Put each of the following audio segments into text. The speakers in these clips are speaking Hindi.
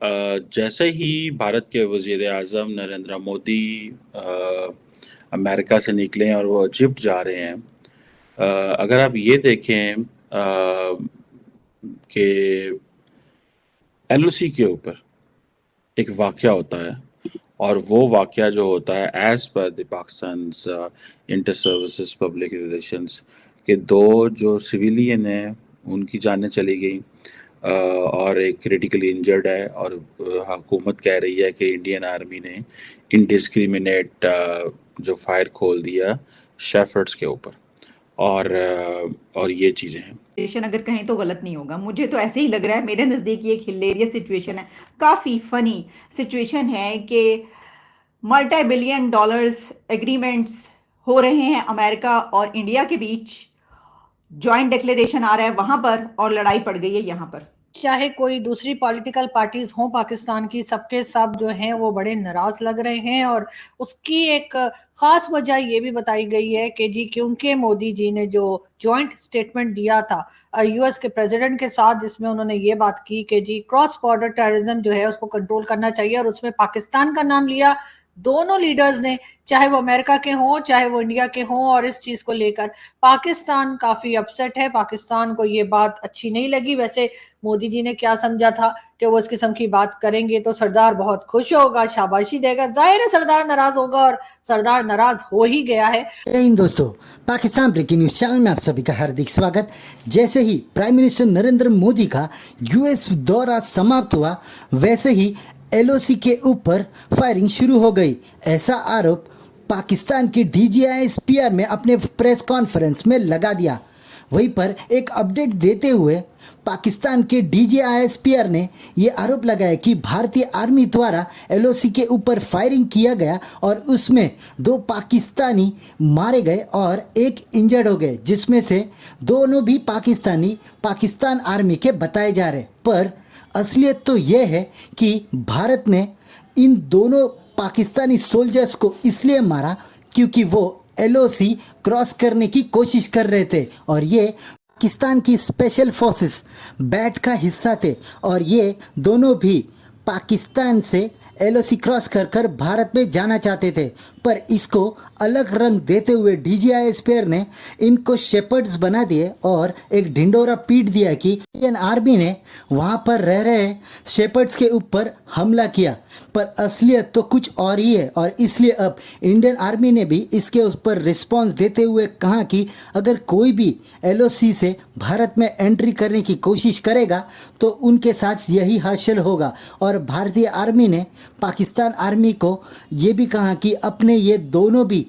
जैसे ही भारत के वजीर आज़म नरेंद्र मोदी अमेरिका से निकले और वो इजिप्ट जा रहे हैं। अगर आप ये देखें कि एलओसी के ऊपर एक वाक़या होता है और वो वाक़या जो होता है as per the Pakistan inter services public relations के दो जो सिविलियन हैं उनकी जानें चली गई और एक क्रिटिकली इंजर्ड है और हुकूमत कह रही है कि इंडियन आर्मी ने इनडिस्क्रिमिनेट जो फायर खोल दिया शेफर्ड्स के ऊपर और ये चीज़ें हैं। सिचुएशन अगर कहें तो गलत नहीं होगा, मुझे तो ऐसे ही लग रहा है। मेरे नज़दीक ये एक हिलेरियस सिचुएशन है, काफ़ी फनी सिचुएशन है कि मल्टी बिलियन डॉलर्स एग्रीमेंट्स हो रहे हैं अमेरिका और इंडिया के बीच, जॉइंट डिक्लेरेशन आ रहा है वहां पर और लड़ाई पड़ गई है यहाँ पर। चाहे कोई दूसरी पॉलिटिकल पार्टीज हों पाकिस्तान की, सबके सब जो हैं वो बड़े नाराज लग रहे हैं। और उसकी एक खास वजह ये भी बताई गई है कि जी क्योंकि मोदी जी ने जो जॉइंट स्टेटमेंट दिया था यूएस के प्रेसिडेंट के साथ, जिसमें उन्होंने ये बात की कि जी क्रॉस बॉर्डर टेररिज्म जो है उसको कंट्रोल करना चाहिए, और उसमें पाकिस्तान का नाम लिया। दोनों लीडर्स ने, चाहे वो अमेरिका के हों चाहे वो इंडिया के हों, और इस चीज को लेकर पाकिस्तान काफी अपसेट है। पाकिस्तान को ये बात अच्छी नहीं लगी। वैसे मोदी जी ने क्या समझा था कि वो इस किस्म की बात करेंगे तो सरदार बहुत खुश होगा, शाबाशी देगा। जाहिर है सरदार नाराज होगा, और सरदार नाराज हो ही गया है। इन दोस्तों, पाकिस्तान ब्रेकिंग न्यूज चैनल में आप सभी का हार्दिक स्वागत। जैसे ही प्राइम मिनिस्टर नरेंद्र मोदी का यूएस दौरा समाप्त हुआ, वैसे ही एलओसी के ऊपर फायरिंग शुरू हो गई। ऐसा आरोप पाकिस्तान के डीजीआईएसपीआर में अपने प्रेस कॉन्फ्रेंस में लगा दिया। वहीं पर एक अपडेट देते हुए पाकिस्तान के डीजीआईएसपीआर ने ये आरोप लगाया कि भारतीय आर्मी द्वारा एलओसी के ऊपर फायरिंग किया गया और उसमें 2 पाकिस्तानी मारे गए और 1 इंजर्ड हो गए, जिसमें से दोनों भी पाकिस्तान आर्मी के बताए जा रहे। पर असलियत तो यह है कि भारत ने इन दोनों पाकिस्तानी सोल्जर्स को इसलिए मारा क्योंकि वो एलओसी क्रॉस करने की कोशिश कर रहे थे, और ये पाकिस्तान की स्पेशल फोर्सेस बैट का हिस्सा थे, और ये दोनों भी पाकिस्तान से एलओसी क्रॉस कर भारत में जाना चाहते थे। पर इसको अलग रंग देते हुए डीजीआईएसपीआर ने इनको शेपर्ड्स बना दिए और एक ढिंडोरा पीट दिया कि इंडियन आर्मी ने वहाँ पर रह रहे शेपर्ड्स के ऊपर हमला किया। पर असलियत तो कुछ और ही है, और इसलिए अब इंडियन आर्मी ने भी इसके ऊपर रिस्पांस देते हुए कहा कि अगर कोई भी एलओसी से भारत में एंट्री करने की कोशिश करेगा तो उनके साथ यही हासिल होगा। और भारतीय आर्मी ने पाकिस्तान आर्मी को ये भी कहा कि अपने ये दोनों भी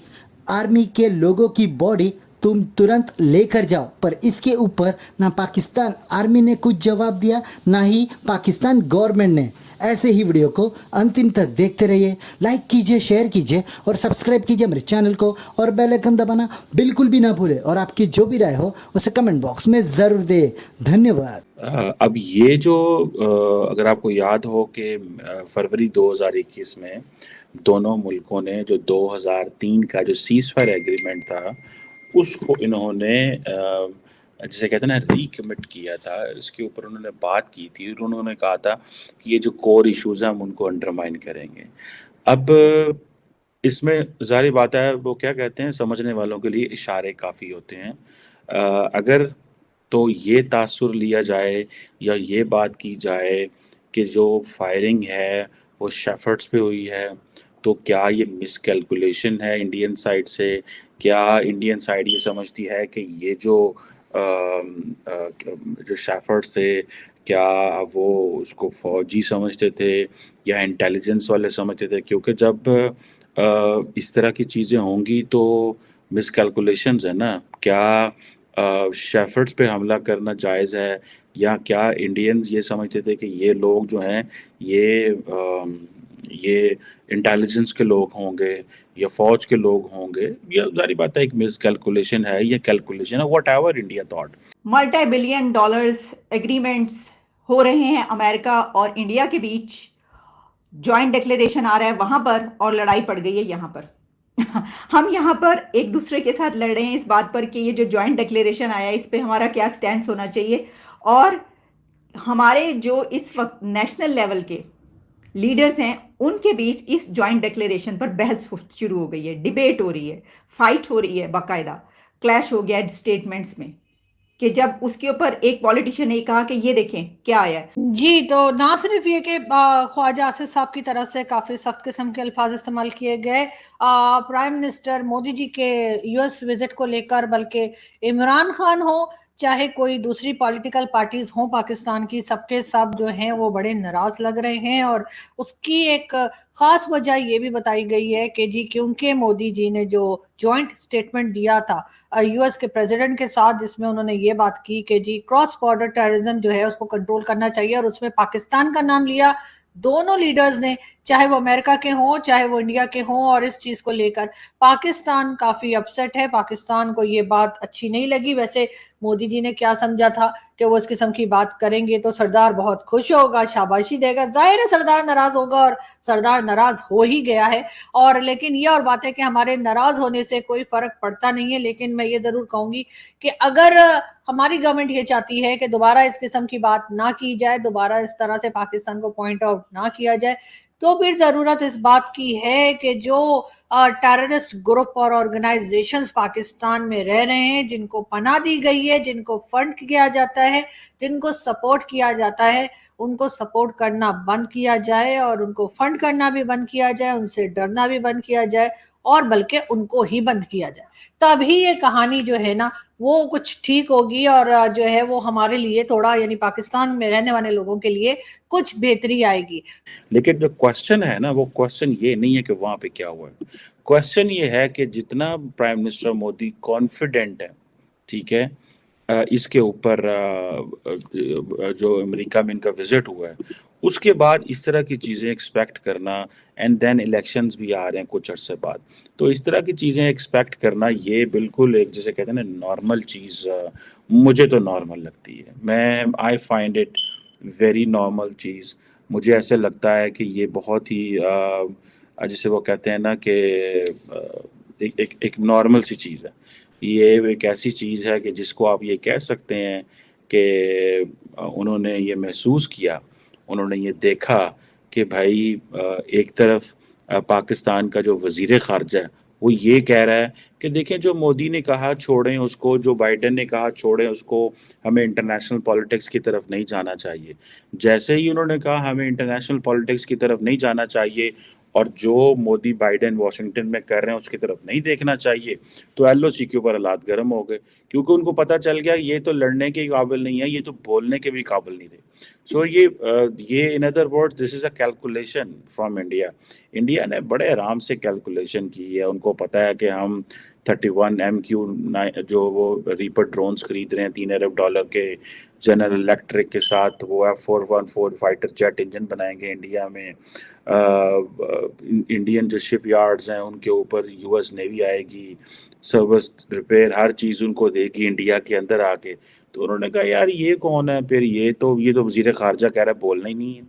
आर्मी के लोगों की बॉडी तुम तुरंत लेकर जाओ। पर इसके ऊपर ना पाकिस्तान आर्मी ने कुछ जवाब दिया, ना ही पाकिस्तान गवर्नमेंट ने। ऐसे ही वीडियो को अंतिम तक देखते रहिए, लाइक कीजिए, शेयर कीजिए और सब्सक्राइब कीजिए मेरे चैनल को, और बेल आइकन दबाना बिल्कुल भी ना भूले, और आपकी जो भी राय हो उसे कमेंट बॉक्स में ज़रूर दे। धन्यवाद। अब ये जो अगर आपको याद हो कि फरवरी 2021 में दोनों मुल्कों ने जो 2003 का जो सीज फायर एग्रीमेंट था उसको इन्होंने जिसे कहते हैं ना रिकमिट किया था। इसके ऊपर उन्होंने बात की थी और उन्होंने कहा था कि ये जो कोर इश्यूज हैं हम उनको अंडरमाइन करेंगे। अब इसमें ज़ाहिर बात है, वो क्या कहते हैं, समझने वालों के लिए इशारे काफ़ी होते हैं। अगर तो ये तासुर लिया जाए या ये बात की जाए कि जो फायरिंग है वो शेफर्ड्स पे हुई है, तो क्या ये मिसकैलकुलेशन है इंडियन साइड से? क्या इंडियन साइड ये समझती है कि ये जो शेफर्ड्स थे, क्या वो उसको फौजी समझते थे या इंटेलिजेंस वाले समझते थे? क्योंकि जब इस तरह की चीज़ें होंगी तो मिसकैलकुलेशंस है ना। क्या शेफर्ड्स पे हमला करना जायज़ है, या क्या इंडियंस ये समझते थे कि ये लोग जो हैं ये इंटेलिजेंस के लोग होंगे या फौज के लोग होंगे? ये जारी बात है, एक मिसकैलकुलेशन है, ये कैलकुलेशन है, whatever India thought. Multi billion dollars agreements हो रहे हैं अमेरिका और इंडिया के बीच, जॉइंट डिक्लेरेशन आ रहा है वहां पर और लड़ाई पड़ गई है यहाँ पर। हम यहाँ पर एक दूसरे के साथ लड़ रहे हैं इस बात पर कि ये जो जॉइंट डिक्लेरेशन आया है इस पे हमारा क्या स्टैंड होना चाहिए, और हमारे जो इस वक्त नेशनल लेवल के लीडर्स हैं, उनके बीच इस जॉइंट डिक्लेरेशन पर बहस शुरू हो गई है, डिबेट हो रही है, फाइट हो रही है, बाकायदा क्लैश हो गया स्टेटमेंट्स में कि जब उसके ऊपर एक पॉलिटिशियन ने कहा कि ये देखें क्या आया है। जी, तो ना सिर्फ ये कि ख्वाजा आसिफ साहब की तरफ से काफी सख्त किस्म के अल्फाज इस्तेमाल किए गए प्राइम मिनिस्टर मोदी जी के यूएस विजिट को लेकर, बल्कि इमरान खान हो चाहे कोई दूसरी पॉलिटिकल पार्टीज हों पाकिस्तान की, सबके सब जो हैं वो बड़े नाराज लग रहे हैं। और उसकी एक खास वजह ये भी बताई गई है कि जी क्योंकि मोदी जी ने जो जॉइंट स्टेटमेंट दिया था यूएस के प्रेसिडेंट के साथ, जिसमें उन्होंने ये बात की कि जी क्रॉस बॉर्डर टेररिज्म जो है उसको कंट्रोल करना चाहिए, और उसमें पाकिस्तान का नाम लिया। दोनों लीडर्स ने, चाहे वो अमेरिका के हों चाहे वो इंडिया के हों, और इस चीज को लेकर पाकिस्तान काफी अपसेट है। पाकिस्तान को ये बात अच्छी नहीं लगी। वैसे मोदी जी ने क्या समझा था कि वो इस किस्म की बात करेंगे तो सरदार बहुत खुश होगा, शाबाशी देगा। जाहिर है सरदार नाराज होगा, और सरदार नाराज हो ही गया है। और लेकिन ये और बात है कि हमारे नाराज होने से कोई फर्क पड़ता नहीं है। लेकिन मैं ये जरूर कहूंगी कि अगर हमारी गवर्नमेंट ये चाहती है कि दोबारा इस किस्म की बात ना की जाए, दोबारा इस तरह से पाकिस्तान को पॉइंट आउट ना किया जाए, तो फिर जरूरत इस बात की है कि जो टेररिस्ट ग्रुप और ऑर्गेनाइजेशंस पाकिस्तान में रह रहे हैं, जिनको पनाह दी गई है, जिनको फंड किया जाता है, जिनको सपोर्ट किया जाता है, उनको सपोर्ट करना बंद किया जाए, और उनको फंड करना भी बंद किया जाए, उनसे डरना भी बंद किया जाए, और बल्कि उनको ही बंद किया जाए। तभी ये कहानी जो है ना वो कुछ ठीक होगी, और जो है वो हमारे लिए थोड़ा, यानी पाकिस्तान में रहने वाले लोगों के लिए कुछ बेहतरी आएगी। लेकिन जो क्वेश्चन है ना, वो क्वेश्चन ये नहीं है कि वहां पे क्या हुआ है। क्वेश्चन ये है कि जितना प्राइम मिनिस्टर मोदी कॉन्फिडेंट है, ठीक है, इसके ऊपर जो अमेरिका में इनका विजिट हुआ है, उसके बाद इस तरह की चीज़ें एक्सपेक्ट करना, एंड देन इलेक्शंस भी आ रहे हैं कुछ अरसे बाद, तो इस तरह की चीज़ें एक्सपेक्ट करना ये बिल्कुल एक, जैसे कहते हैं ना, नॉर्मल चीज़ मुझे तो नॉर्मल लगती है। मैं I find it very normal चीज़। मुझे ऐसे लगता है कि ये बहुत ही जैसे वो कहते हैं ना कि एक नॉर्मल सी चीज़ है। ये एक ऐसी चीज़ है कि जिसको आप ये कह सकते हैं कि उन्होंने ये महसूस किया, उन्होंने ये देखा कि भाई एक तरफ पाकिस्तान का जो वज़ीर ख़ारजा है वो ये कह रहा है कि देखें, जो मोदी ने कहा छोड़ें उसको, जो बाइडेन ने कहा छोड़ें उसको, हमें इंटरनेशनल पॉलिटिक्स की तरफ नहीं जाना चाहिए। जैसे ही उन्होंने कहा हमें इंटरनेशनल पॉलिटिक्स की तरफ नहीं जाना चाहिए, और जो मोदी बाइडेन वाशिंगटन में कर रहे हैं उसकी तरफ नहीं देखना चाहिए, तो एलओसी के ऊपर हालात गर्म हो गए, क्योंकि उनको पता चल गया ये तो लड़ने के काबिल नहीं है, ये तो बोलने के भी काबिल नहीं थे। सो ये in other words this is a calculation from India. India ने बड़े आराम से कैलकुलेशन की है। उनको पता है कि हम 31 MQ जो वो रीपर ड्रोन्स खरीद रहे हैं $3 अरब के, जनरल इलेक्ट्रिक के साथ वो F414 फाइटर जेट इंजन बनाएंगे इंडिया में। इंडियन जो शिप यार्ड्स हैं उनके ऊपर यूएस नेवी आएगी, सर्विस रिपेयर हर चीज़ उनको देगी इंडिया के अंदर आके। तो उन्होंने कहा यार ये कौन है फिर, ये तो वज़ीर ख़ारजा कह रहा है बोलना ही नहीं है,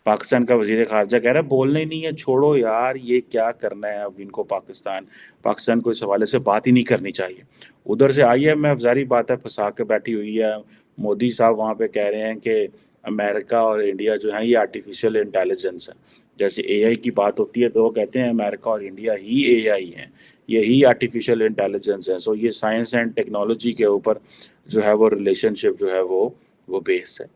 पाकिस्तान का वज़ीर ख़ारजा कह रहा है बोलना ही नहीं है, छोड़ो यार ये क्या करना है अब इनको, पाकिस्तान को इस हवाले से बात ही नहीं करनी चाहिए। उधर से IMF ज़ाहिर बात है फंसा के बैठी हुई है। मोदी साहब वहाँ पे कह रहे हैं कि अमेरिका और इंडिया जो है ये आर्टिफिशियल इंटेलिजेंस है। जैसे AI की बात होती है तो वो कहते हैं अमेरिका और इंडिया ही AI हैं, यही आर्टिफिशियल इंटेलिजेंस है। सो ये साइंस एंड टेक्नोलॉजी के ऊपर जो है वो रिलेशनशिप जो है वो बेस है।